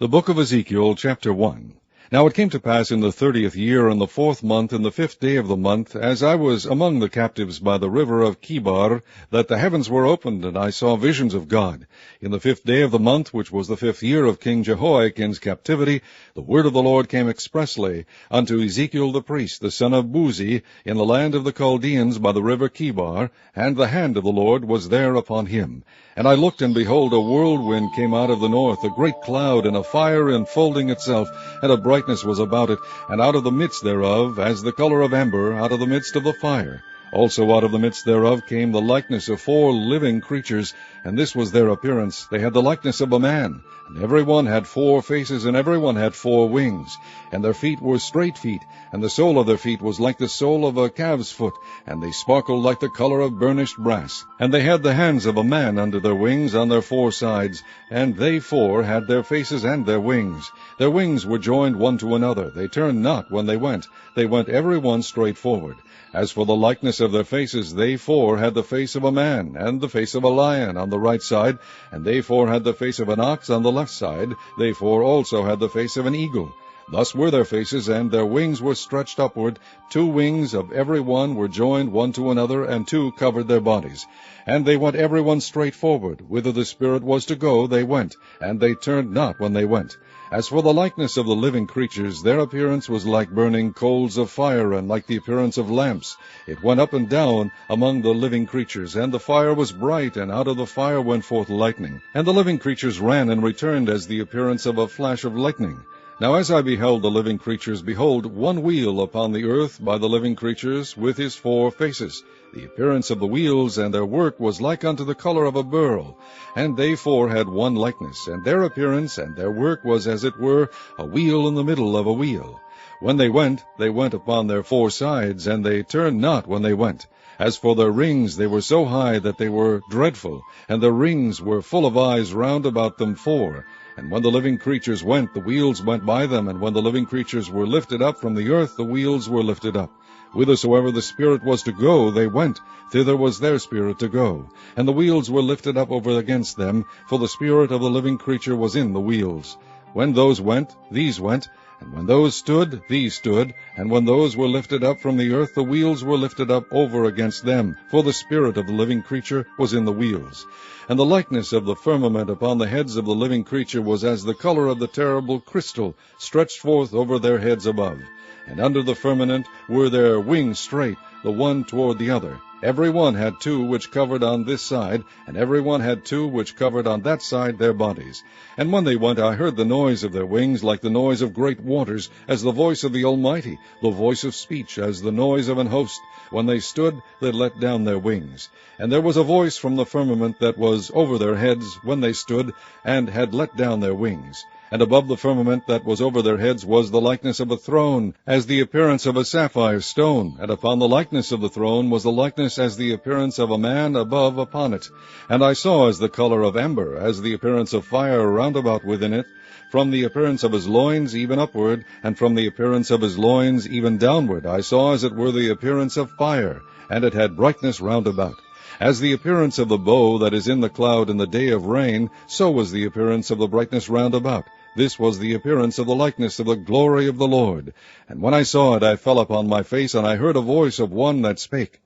The book of Ezekiel, chapter 1. Now it came to pass in the 30th year, in the 4th month, in the 5th day of the month, as I was among the captives by the river of Chebar, that the heavens were opened, and I saw visions of God. In the 5th day of the month, which was the 5th year of King Jehoiachin's captivity, the word of the Lord came expressly unto Ezekiel the priest, the son of Buzi, in the land of the Chaldeans by the river Chebar, and the hand of the Lord was there upon him. And I looked, and behold, a whirlwind came out of the north, a great cloud, and a fire enfolding itself, and a brightness was about it, and out of the midst thereof, as the color of amber, out of the midst of the fire. Also out of the midst thereof came the likeness of 4 living creatures, and this was their appearance. They had the likeness of a man, and every one had 4 faces, and every one had 4 wings. And their feet were straight feet, and the sole of their feet was like the sole of a calf's foot, and they sparkled like the color of burnished brass. And they had the hands of a man under their wings on their 4 sides, and they 4 had their faces and their wings. Their wings were joined one to another. They turned not when they went every one straight forward. As for the likeness of their faces, they 4 had the face of a man, and the face of a lion on the right side, and they 4 had the face of an ox on the left side. They 4 also had the face of an eagle. Thus were their faces, and their wings were stretched upward. 2 wings of every one were joined one to another, and 2 covered their bodies. And they went every one straight forward. Whither the Spirit was to go, they went, and they turned not when they went. As for the likeness of the living creatures, their appearance was like burning coals of fire, and like the appearance of lamps. It went up and down among the living creatures, and the fire was bright, and out of the fire went forth lightning. And the living creatures ran and returned as the appearance of a flash of lightning. Now as I beheld the living creatures, behold, one wheel upon the earth by the living creatures, with his 4 faces. The appearance of the wheels and their work was like unto the color of a beryl. And they 4 had one likeness, and their appearance and their work was as it were a wheel in the middle of a wheel. When they went upon their 4 sides, and they turned not when they went. As for their rings, they were so high that they were dreadful, and their rings were full of eyes round about them 4. And when the living creatures went, the wheels went by them, and when the living creatures were lifted up from the earth, the wheels were lifted up. Whithersoever the Spirit was to go, they went, thither was their spirit to go. And the wheels were lifted up over against them, for the spirit of the living creature was in the wheels. When those went, these went, and when those stood, these stood, and when those were lifted up from the earth, the wheels were lifted up over against them, for the spirit of the living creature was in the wheels. And the likeness of the firmament upon the heads of the living creature was as the color of the terrible crystal, stretched forth over their heads above. And under the firmament were their wings straight, the one toward the other. Every one had 2 which covered on this side, and every one had 2 which covered on that side their bodies. And when they went, I heard the noise of their wings like the noise of great waters, as the voice of the Almighty, the voice of speech, as the noise of an host. When they stood, they let down their wings. And there was a voice from the firmament that was over their heads when they stood, and had let down their wings. And above the firmament that was over their heads was the likeness of a throne, as the appearance of a sapphire stone. And upon the likeness of the throne was the likeness as the appearance of a man above upon it. And I saw as the color of amber, as the appearance of fire round about within it, from the appearance of his loins even upward, and from the appearance of his loins even downward. I saw as it were the appearance of fire, and it had brightness round about. As the appearance of the bow that is in the cloud in the day of rain, so was the appearance of the brightness round about. This was the appearance of the likeness of the glory of the Lord. And when I saw it, I fell upon my face, and I heard a voice of one that spake.